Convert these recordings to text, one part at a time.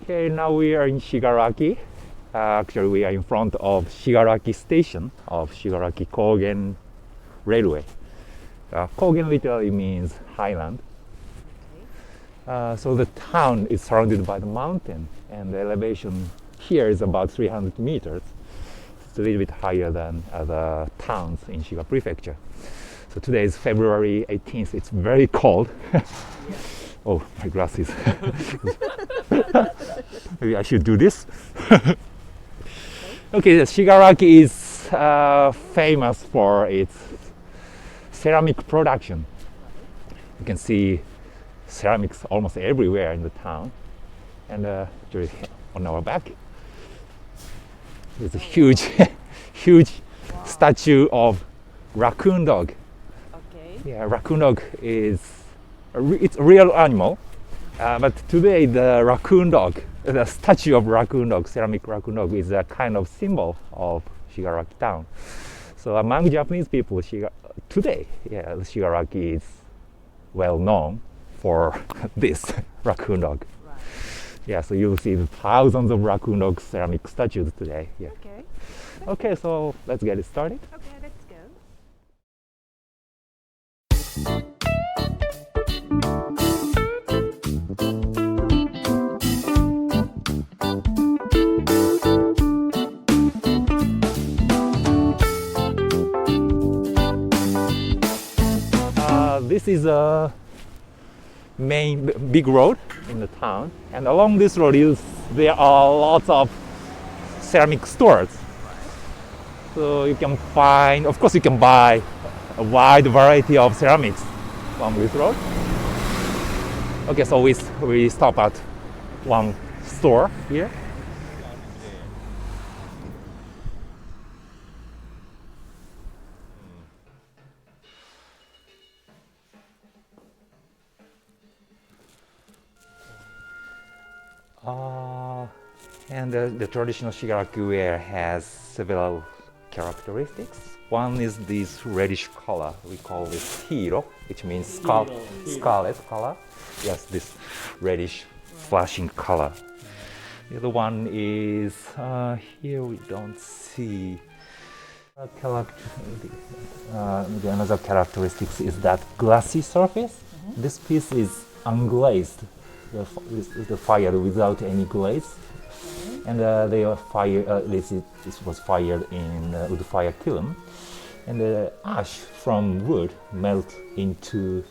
Okay, now we are in Shigaraki. Actually, we are in front of Shigaraki station of Shigaraki Kogen Railway. Kogen literally means highland. So the town is surrounded by the mountain, and the elevation here is about 300 meters. It's a little bit higher than other towns in Shiga Prefecture. So today is February 18th. It's very cold. Oh, my glasses. Maybe I should do this. Okay, the Shigaraki is famous for its ceramic production. You can see ceramics almost everywhere in the town. And actually on our back, there's a huge, huge statue of raccoon dog. Okay. Yeah, raccoon dog is it's a real animal, but today the raccoon dog, the statue of raccoon dog, ceramic raccoon dog, is a kind of symbol of Shigaraki town. So among Japanese people, today, yeah, Shigaraki is well known for this raccoon dog. Right. Yeah, so you'll see thousands of raccoon dog ceramic statues today. Yeah. Okay. Okay, so let's get it started. Okay, let's go. This is a main big road in the town, and along this road there are lots of ceramic stores. So you can find, of course, you can buy a wide variety of ceramics along this road. Okay, so we stop at one store here. And the traditional Shigaraki ware has several characteristics. One is this reddish color. We call this hiro, which means scarlet color. Yes, this reddish flashing color. The other one is, here we don't see. Another characteristic is that glassy surface. This piece is unglazed. The fire without any glaze, and they are this was fired in wood fire kiln, and the ash from wood melt into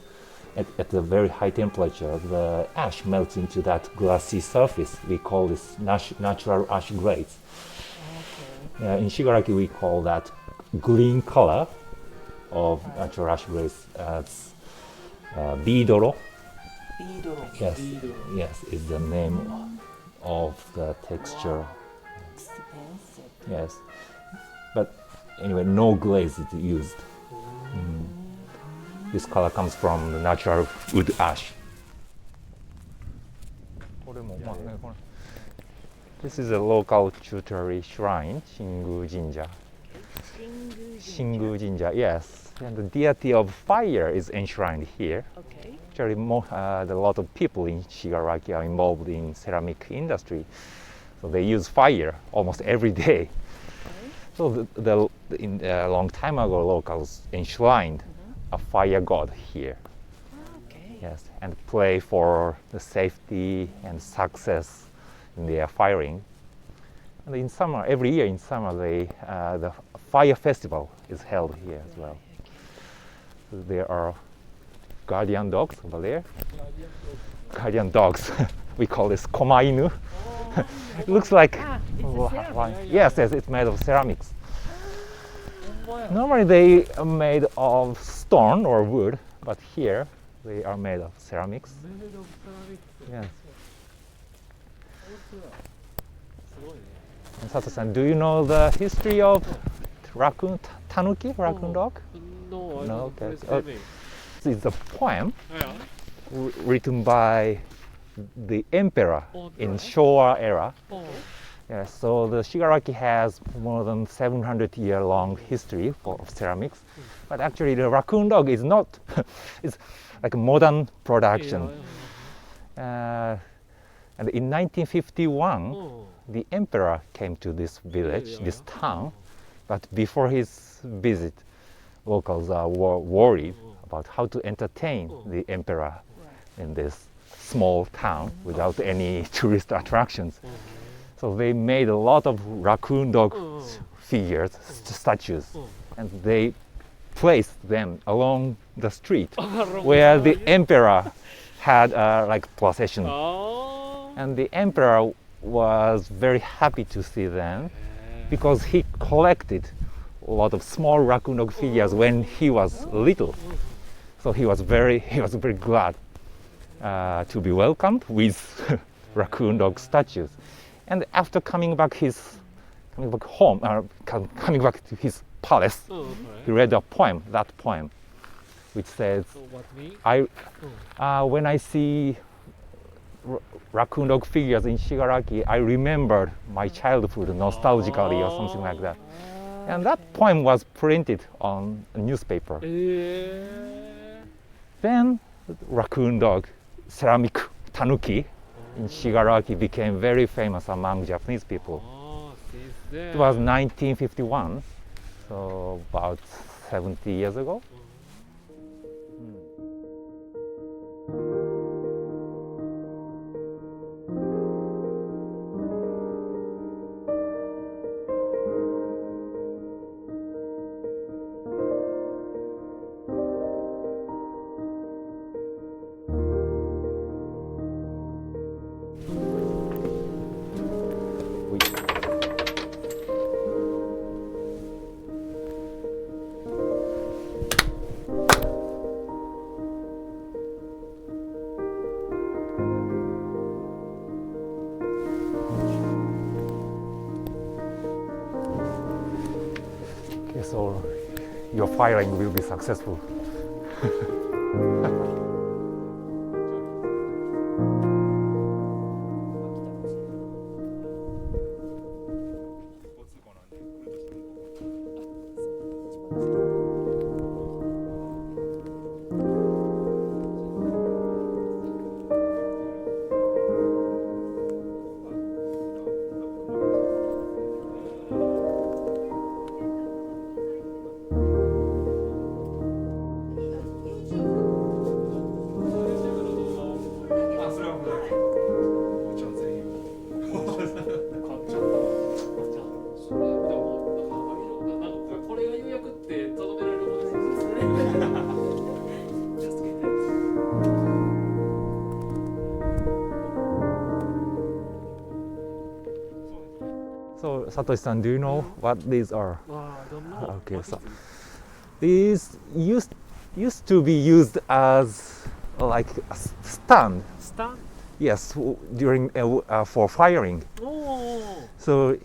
at a very high temperature. The ash melts into that glassy surface. We call this natural ash glaze. Okay. In Shigaraki, we call that green color of natural ash glaze as bidoro. Yes, yes, is the name of the texture. Expensive. Yes, but anyway, no glaze is used. This color comes from the natural wood ash. This is a local tutelary shrine, Shingu Jinja. Shingu Jinja, yes. And the deity of fire is enshrined here. Okay. Actually, a lot of people in Shigaraki are involved in ceramic industry, so they use fire almost every day. Okay. So a long time ago, locals enshrined a fire god here. Okay. Yes, and pray for the safety and success in their firing. And in summer, every year in summer, the fire festival is held here as well. So there are guardian dogs over there. Guardian dogs. We call this komainu. It looks like yes, it's made of ceramics. Normally they are made of stone or wood, but here they are made of ceramics. Yes. And Sato-san, do you know the history of raccoon, tanuki, raccoon dog? No, I No, don't. okay. It's a poem Yeah. written by the emperor in Showa era. Oh. Yeah, so the Shigaraki has more than 700-year-long history of ceramics, but actually the raccoon dog is not. It's like a modern production. And in 1951, the emperor came to this village, this town, but before his visit, locals were worried about how to entertain the emperor in this small town without any tourist attractions. So they made a lot of raccoon dog figures, statues, and they placed them along the street where the emperor had like procession. And the emperor was very happy to see them because he collected a lot of small raccoon dog figures when he was little. So he was very glad to be welcomed with raccoon dog statues. And after coming back home, coming back to his palace, he read a poem, which says, when I see raccoon dog figures in Shigaraki, I remembered my childhood nostalgically or something like that. And that poem was printed on a newspaper. Then raccoon dog, ceramic tanuki in Shigaraki became very famous among Japanese people. It was 1951, so about 70 years ago. So your firing will be successful. So Satoshi-san, do you know what these are? I don't know. Okay, so these used to be used as like a stand. Stand? Yes, during for firing. Oh. So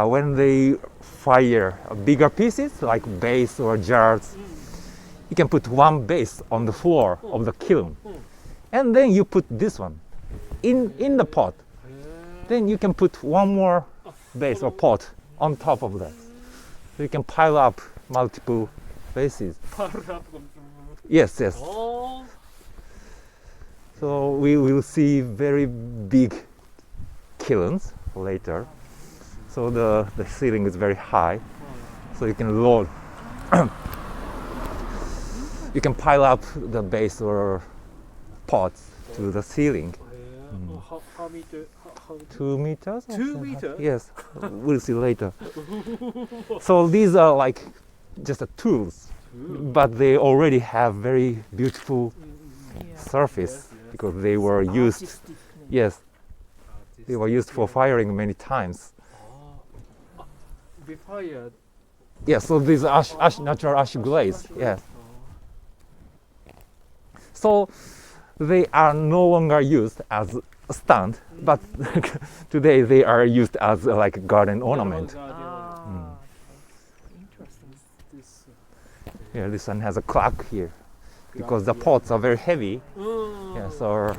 when they fire bigger pieces like base or jars, you can put one base on the floor of the kiln, and then you put this one in the pot. Then you can put one more base or pot on top of that. So you can pile up multiple bases. Yes. Oh. So we will see very big kilns later. So the ceiling is very high. So you can load. You can pile up the base or pots to the ceiling. How meter? 2 meters? 2 meters? Yes, we'll see later. So these are like just tools but they already have very beautiful Yeah. surface because they were used. Artistic. Yes, they were used for firing many times. Be fired. Yeah, so these natural ash glaze. Yes, so they are no longer used as a stand, but today they are used as like a garden ornament. Ah, interesting. This. Yeah, this one has a clock here because the pots are very heavy. Mm. Yeah, so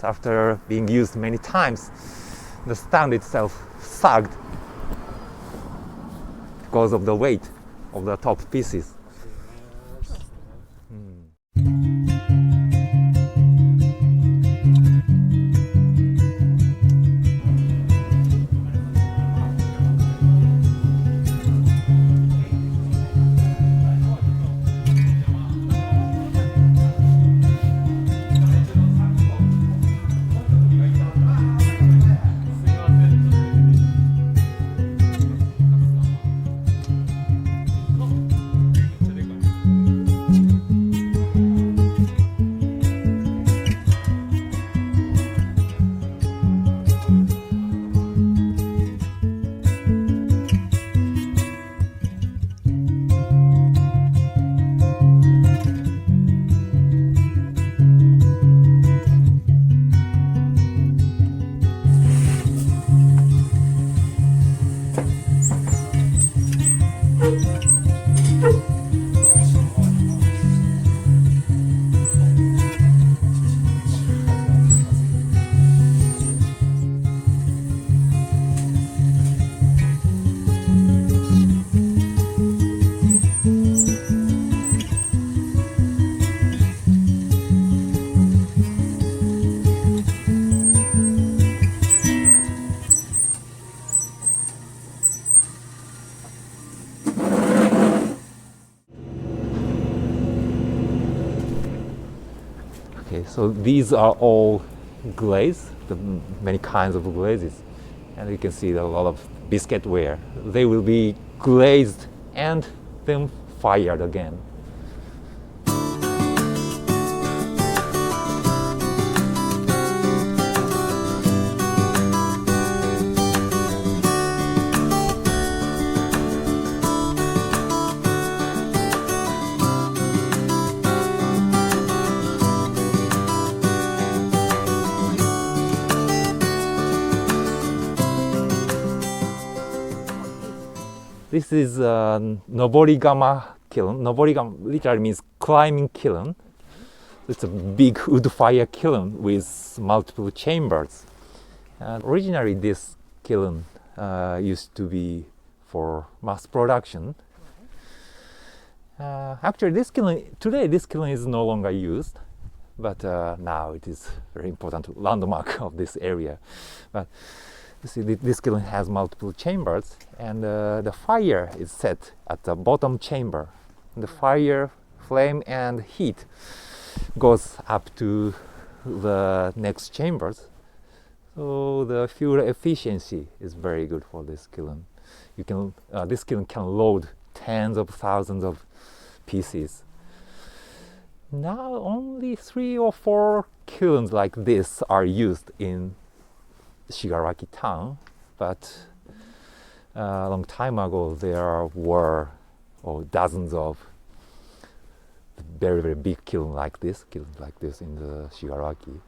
after being used many times, the stand itself sagged because of the weight of the top pieces. Okay, so these are all glaze, the many kinds of glazes, and you can see a lot of biscuit ware. They will be glazed and then fired again. This is Noborigama kiln. Noborigama literally means climbing kiln. It's a big wood fire kiln with multiple chambers. Originally, this kiln used to be for mass production. Actually, today this kiln is no longer used, but now it is very important landmark of this area. But you see, this kiln has multiple chambers, and the fire is set at the bottom chamber. The fire, flame, and heat goes up to the next chambers. So the fuel efficiency is very good for this kiln. This kiln can load tens of thousands of pieces. Now only 3 or 4 kilns like this are used in Shigaraki town, but a long time ago there were dozens of very, very big kilns like this in the Shigaraki.